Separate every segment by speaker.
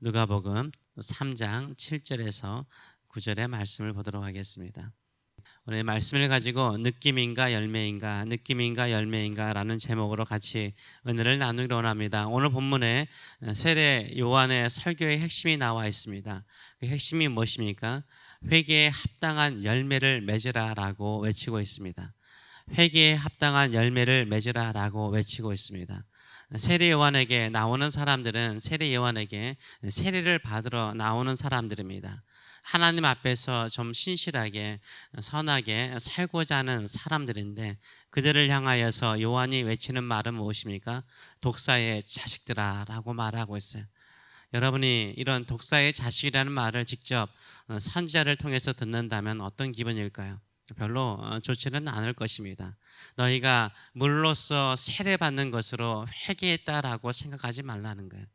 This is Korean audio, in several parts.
Speaker 1: 누가복음 3장 7절에서 9절의 말씀을 보도록 하겠습니다. 오늘 말씀을 가지고 느낌인가 열매인가, 느낌인가 열매인가 라는 제목으로 같이 은혜를 나누기로 원합니다. 오늘 본문에 세례 요한의 설교의 핵심이 나와 있습니다. 그 핵심이 무엇입니까? 회개에 합당한 열매를 맺으라 라고 외치고 있습니다. 회개에 합당한 열매를 맺으라 라고 외치고 있습니다. 세례 요한에게 나오는 사람들은 세례 요한에게 세례를 받으러 나오는 사람들입니다. 하나님 앞에서 좀 신실하게 선하게 살고자 하는 사람들인데, 그들을 향하여서 요한이 외치는 말은 무엇입니까? 독사의 자식들아 라고 말하고 있어요. 여러분이 이런 독사의 자식이라는 말을 직접 선지자를 통해서 듣는다면 어떤 기분일까요? 별로 좋지는 않을 것입니다. 너희가 물로써 세례받는 것으로 회개했다라고 생각하지 말라는 거예요.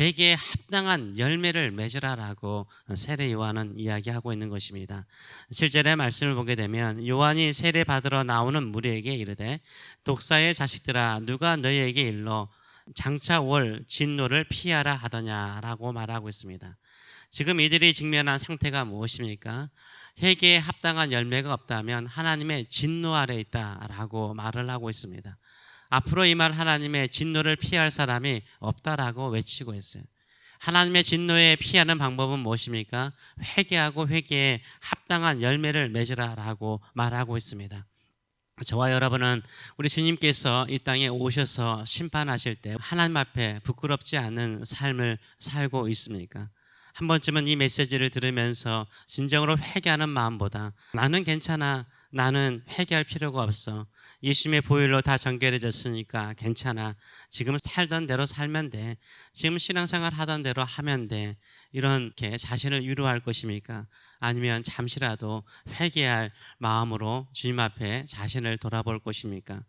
Speaker 1: 회개에 합당한 열매를 맺으라라고 세례 요한은 이야기하고 있는 것입니다. 7절의 말씀을 보게 되면 요한이 세례 받으러 나오는 무리에게 이르되 독사의 자식들아 누가 너희에게 일러 장차 올 진노를 피하라 하더냐라고 말하고 있습니다. 지금 이들이 직면한 상태가 무엇입니까? 회개에 합당한 열매가 없다면 하나님의 진노 아래 있다라고 말을 하고 있습니다. 앞으로 임할 하나님의 진노를 피할 사람이 없다라고 외치고 있어요. 하나님의 진노에 피하는 방법은 무엇입니까? 회개하고 회개에 합당한 열매를 맺으라라고 말하고 있습니다. 저와 여러분은 우리 주님께서 이 땅에 오셔서 심판하실 때 하나님 앞에 부끄럽지 않은 삶을 살고 있습니까? 한 번쯤은 이 메시지를 들으면서 진정으로 회개하는 마음보다 나는 괜찮아, 나는 회개할 필요가 없어, 예수님의 보혈로 다 정결해졌으니까 괜찮아, 지금 살던 대로 살면 돼, 지금 신앙생활 하던 대로 하면 돼, 이렇게 자신을 위로할 것입니까? 아니면 잠시라도 회개할 마음으로 주님 앞에 자신을 돌아볼 것입니까?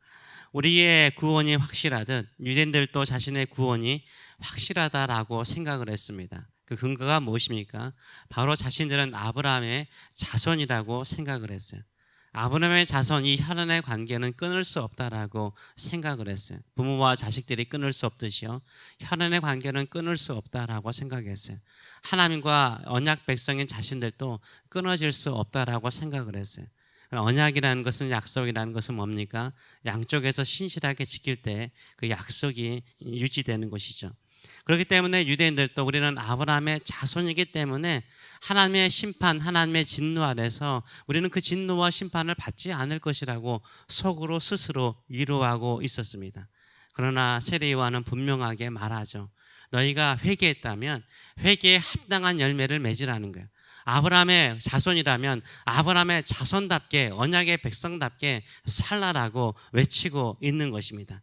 Speaker 1: 우리의 구원이 확실하듯 유대인들도 자신의 구원이 확실하다라고 생각을 했습니다. 그 근거가 무엇입니까? 바로 자신들은 아브라함의 자손이라고 생각을 했어요. 아브라함의 자손, 이 혈연의 관계는 끊을 수 없다라고 생각을 했어요. 부모와 자식들이 끊을 수 없듯이요, 혈연의 관계는 끊을 수 없다라고 생각했어요. 하나님과 언약 백성인 자신들도 끊어질 수 없다라고 생각을 했어요. 언약이라는 것은, 약속이라는 것은 뭡니까? 양쪽에서 신실하게 지킬 때 그 약속이 유지되는 것이죠. 그렇기 때문에 유대인들도 우리는 아브라함의 자손이기 때문에 하나님의 심판, 하나님의 진노 아래서 우리는 그 진노와 심판을 받지 않을 것이라고 속으로 스스로 위로하고 있었습니다. 그러나 세례 요한은 분명하게 말하죠. 너희가 회개했다면 회개에 합당한 열매를 맺으라는 거예요. 아브라함의 자손이라면 아브라함의 자손답게, 언약의 백성답게 살라라고 외치고 있는 것입니다.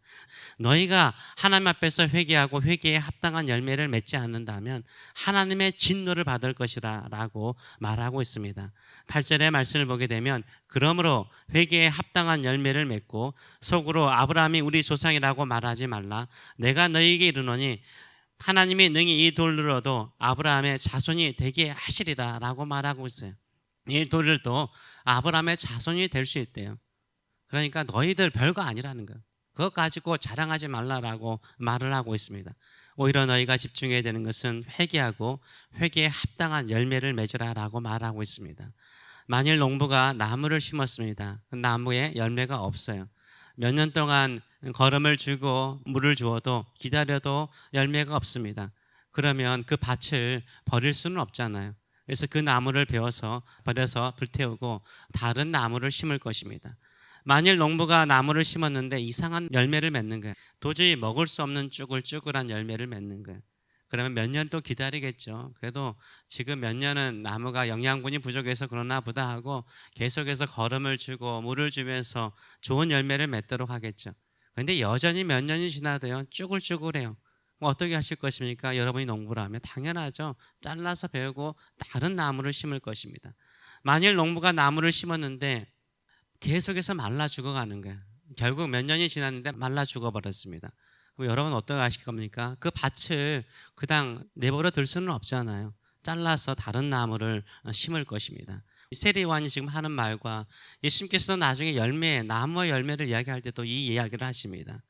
Speaker 1: 너희가 하나님 앞에서 회개하고 회개에 합당한 열매를 맺지 않는다면 하나님의 진노를 받을 것이라 라고 말하고 있습니다. 8절의 말씀을 보게 되면 그러므로 회개에 합당한 열매를 맺고 속으로 아브라함이 우리 조상이라고 말하지 말라. 내가 너희에게 이르노니 하나님이 능히 이 돌로라도 아브라함의 자손이 되게 하시리라 라고 말하고 있어요. 이 돌들도 아브라함의 자손이 될 수 있대요. 그러니까 너희들 별거 아니라는 거예요. 그것 가지고 자랑하지 말라라고 말을 하고 있습니다. 오히려 너희가 집중해야 되는 것은 회개하고 회개에 합당한 열매를 맺으라라고 말하고 있습니다. 만일 농부가 나무를 심었습니다. 그 나무에 열매가 없어요. 몇 년 동안 거름을 주고 물을 주어도 기다려도 열매가 없습니다. 그러면 그 밭을 버릴 수는 없잖아요. 그래서 그 나무를 베어서 버려서 불태우고 다른 나무를 심을 것입니다. 만일 농부가 나무를 심었는데 이상한 열매를 맺는 거예요. 도저히 먹을 수 없는 쭈글쭈글한 열매를 맺는 거예요. 그러면 몇 년 또 기다리겠죠. 그래도 지금 몇 년은 나무가 영양분이 부족해서 그러나 보다 하고 계속해서 거름을 주고 물을 주면서 좋은 열매를 맺도록 하겠죠. 그런데 여전히 몇 년이 지나도요, 쭈글쭈글해요. 어떻게 하실 것입니까? 여러분이 농부라면 당연하죠. 잘라서 베우고 다른 나무를 심을 것입니다. 만일 농부가 나무를 심었는데 계속해서 말라 죽어가는 거예요. 결국 몇 년이 지났는데 말라 죽어버렸습니다. 그럼 여러분 어떻게 하실 겁니까? 그 밭을 그냥 내버려 둘 수는 없잖아요. 잘라서 다른 나무를 심을 것입니다. 세례 요한이 지금 하는 말과 예수님께서 나중에 열매, 나무와 열매를 이야기할 때도 이 이야기를 하십니다.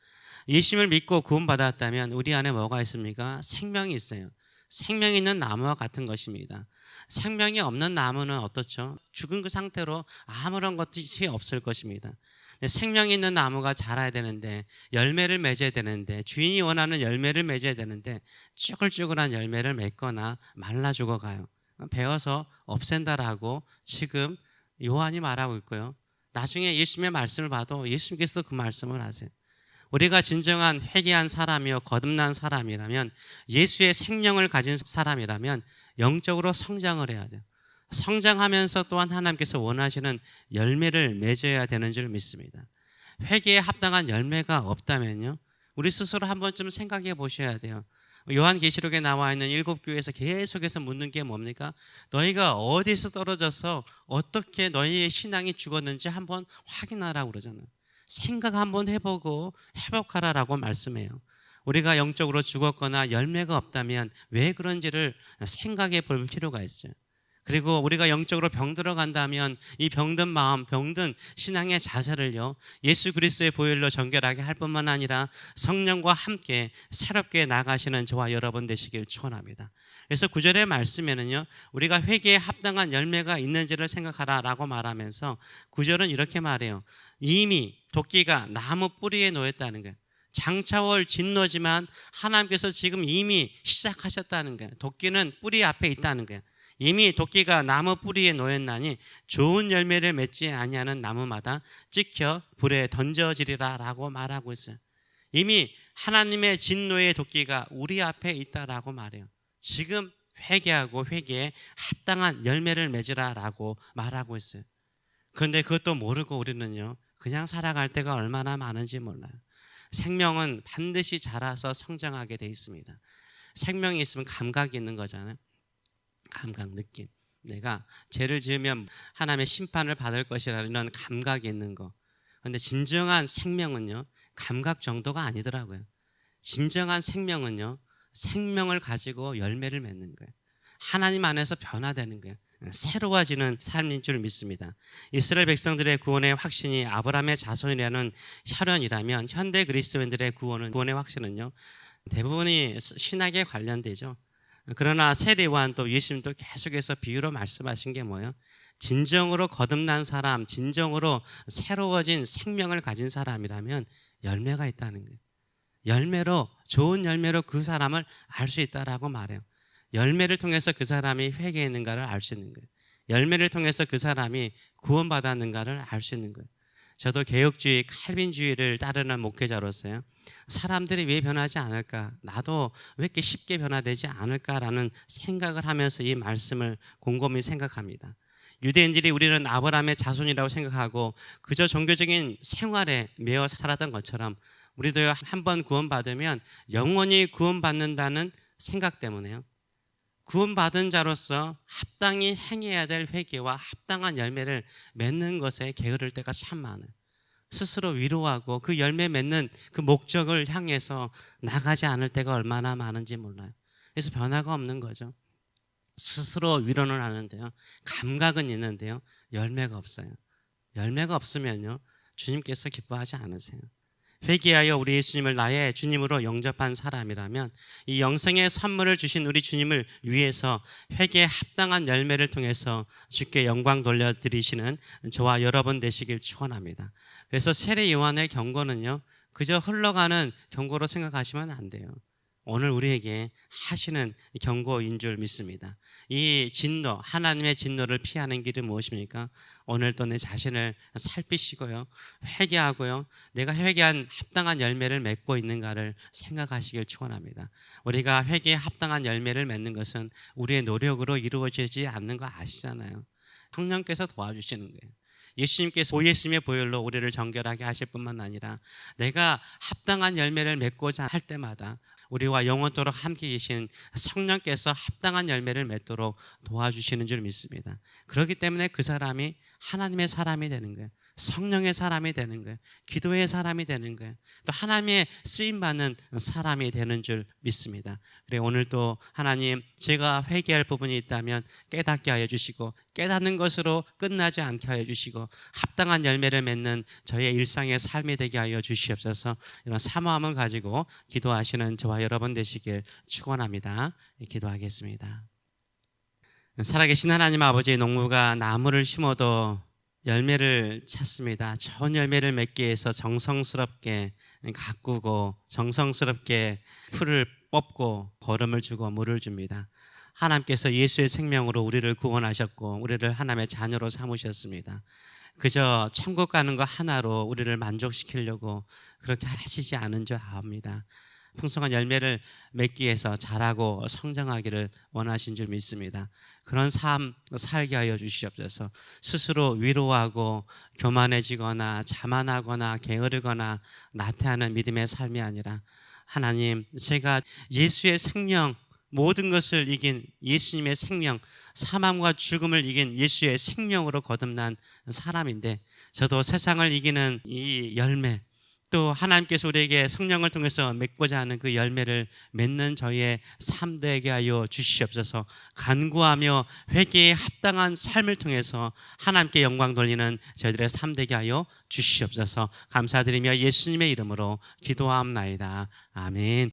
Speaker 1: 예수님을 믿고 구원받았다면 우리 안에 뭐가 있습니까? 생명이 있어요. 생명이 있는 나무와 같은 것입니다. 생명이 없는 나무는 어떻죠? 죽은 그 상태로 아무런 것이 없을 것입니다. 근데 생명이 있는 나무가 자라야 되는데, 열매를 맺어야 되는데, 주인이 원하는 열매를 맺어야 되는데 쭈글쭈글한 열매를 맺거나 말라 죽어가요. 베어서 없앤다라고 지금 요한이 말하고 있고요. 나중에 예수님의 말씀을 봐도 예수님께서 그 말씀을 하세요. 우리가 진정한 회개한 사람이요 거듭난 사람이라면, 예수의 생명을 가진 사람이라면 영적으로 성장을 해야 돼요. 성장하면서 또한 하나님께서 원하시는 열매를 맺어야 되는 줄 믿습니다. 회개에 합당한 열매가 없다면요, 우리 스스로 한 번쯤 생각해 보셔야 돼요. 요한계시록에 나와 있는 7교회에서 계속해서 묻는 게 뭡니까? 너희가 어디서 떨어져서 어떻게 너희의 신앙이 죽었는지 한번 확인하라고 그러잖아요. 생각 한번 해보고 회복하라라고 말씀해요. 우리가 영적으로 죽었거나 열매가 없다면 왜 그런지를 생각해 볼 필요가 있어요. 그리고 우리가 영적으로 병들어 간다면 이 병든 마음, 병든 신앙의 자세를요, 예수 그리스도의 보혈로 정결하게 할 뿐만 아니라 성령과 함께 새롭게 나가시는 저와 여러분 되시길 축원합니다. 그래서 9절의 말씀에는요, 우리가 회개에 합당한 열매가 있는지를 생각하라라고 말하면서 9절은 이렇게 말해요. 이미 도끼가 나무 뿌리에 놓였다는 거예요. 장차올 진노지만 하나님께서 지금 이미 시작하셨다는 거예요. 도끼는 뿌리 앞에 있다는 거예요. 이미 도끼가 나무 뿌리에 놓였나니 좋은 열매를 맺지 아니하는 나무마다 찍혀 불에 던져지리라 라고 말하고 있어요. 이미 하나님의 진노의 도끼가 우리 앞에 있다라고 말해요. 지금 회개하고 회개에 합당한 열매를 맺으라 라고 말하고 있어요. 그런데 그것도 모르고 우리는요, 그냥 살아갈 때가 얼마나 많은지 몰라요. 생명은 반드시 자라서 성장하게 돼 있습니다. 생명이 있으면 감각이 있는 거잖아요. 감각, 느낌. 내가 죄를 지으면 하나님의 심판을 받을 것이라는 이런 감각이 있는 거. 그런데 진정한 생명은요, 감각 정도가 아니더라고요. 진정한 생명은요, 생명을 가지고 열매를 맺는 거예요. 하나님 안에서 변화되는 거예요. 새로워지는 삶인 줄 믿습니다. 이스라엘 백성들의 구원의 확신이 아브라함의 자손이라는 혈연이라면, 현대 그리스도인들의 구원의 확신은요, 대부분이 신학에 관련되죠. 그러나 세례요한 또 예수님도 계속해서 비유로 말씀하신 게 뭐예요? 진정으로 거듭난 사람, 진정으로 새로워진 생명을 가진 사람이라면 열매가 있다는 거예요. 열매로, 좋은 열매로 그 사람을 알 수 있다라고 말해요. 열매를 통해서 그 사람이 회개했는가를 알 수 있는 거예요. 열매를 통해서 그 사람이 구원받았는가를 알 수 있는 거예요. 저도 개혁주의, 칼빈주의를 따르는 목회자로서요, 사람들이 왜 변하지 않을까, 나도 왜 이렇게 쉽게 변화되지 않을까라는 생각을 하면서 이 말씀을 곰곰이 생각합니다. 유대인들이 우리는 아브라함의 자손이라고 생각하고 그저 종교적인 생활에 매여 살았던 것처럼, 우리도 한번 구원받으면 영원히 구원받는다는 생각 때문에요, 구원받은 자로서 합당히 행해야 될 회개와 합당한 열매를 맺는 것에 게으를 때가 참 많아요. 스스로 위로하고 그 열매 맺는 그 목적을 향해서 나가지 않을 때가 얼마나 많은지 몰라요. 그래서 변화가 없는 거죠. 스스로 위로는 하는데요, 감각은 있는데요, 열매가 없어요. 열매가 없으면요, 주님께서 기뻐하지 않으세요. 회개하여 우리 예수님을 나의 주님으로 영접한 사람이라면 이 영생의 선물을 주신 우리 주님을 위해서 회개에 합당한 열매를 통해서 주께 영광 돌려드리시는 저와 여러분 되시길 축원합니다. 그래서 세례 요한의 경고는요, 그저 흘러가는 경고로 생각하시면 안 돼요. 오늘 우리에게 하시는 경고인 줄 믿습니다. 이 진노, 하나님의 진노를 피하는 길은 무엇입니까? 오늘도 내 자신을 살피시고요, 회개하고요, 내가 회개한 합당한 열매를 맺고 있는가를 생각하시길 축원합니다. 우리가 회개에 합당한 열매를 맺는 것은 우리의 노력으로 이루어지지 않는 거 아시잖아요. 성령께서 도와주시는 거예요. 예수님께서 예수님의 보혈로 우리를 정결하게 하실 뿐만 아니라 내가 합당한 열매를 맺고자 할 때마다 우리와 영원토록 함께 계신 성령께서 합당한 열매를 맺도록 도와주시는 줄 믿습니다. 그렇기 때문에 그 사람이 하나님의 사람이 되는 거예요. 성령의 사람이 되는 거예요. 기도의 사람이 되는 거예요. 또 하나님의 쓰임받는 사람이 되는 줄 믿습니다. 그래 오늘도 하나님 제가 회개할 부분이 있다면 깨닫게 하여 주시고 깨닫는 것으로 끝나지 않게 하여 주시고 합당한 열매를 맺는 저의 일상의 삶이 되게 하여 주시옵소서. 이런 사모함을 가지고 기도하시는 저와 여러분 되시길 축원합니다. 기도하겠습니다. 살아계신 하나님 아버지의 농부가 나무를 심어도 열매를 찾습니다. 좋은 열매를 맺기 위해서 정성스럽게 가꾸고 정성스럽게 풀을 뽑고 거름을 주고 물을 줍니다. 하나님께서 예수의 생명으로 우리를 구원하셨고 우리를 하나님의 자녀로 삼으셨습니다. 그저 천국 가는 거 하나로 우리를 만족시키려고 그렇게 하시지 않은 줄 압니다. 풍성한 열매를 맺기 위해서 자라고 성장하기를 원하신 줄 믿습니다. 그런 삶 살게 하여 주시옵소서. 스스로 위로하고 교만해지거나 자만하거나 게으르거나 나태하는 믿음의 삶이 아니라 하나님 제가 예수의 생명 모든 것을 이긴 예수님의 생명 사망과 죽음을 이긴 예수의 생명으로 거듭난 사람인데 저도 세상을 이기는 이 열매 또 하나님께서 우리에게 성령을 통해서 맺고자 하는 그 열매를 맺는 저희의 삶 되게 하여 주시옵소서. 간구하며 회개에 합당한 삶을 통해서 하나님께 영광 돌리는 저희들의 삶 되게 하여 주시옵소서. 감사드리며 예수님의 이름으로 기도하옵나이다. 아멘.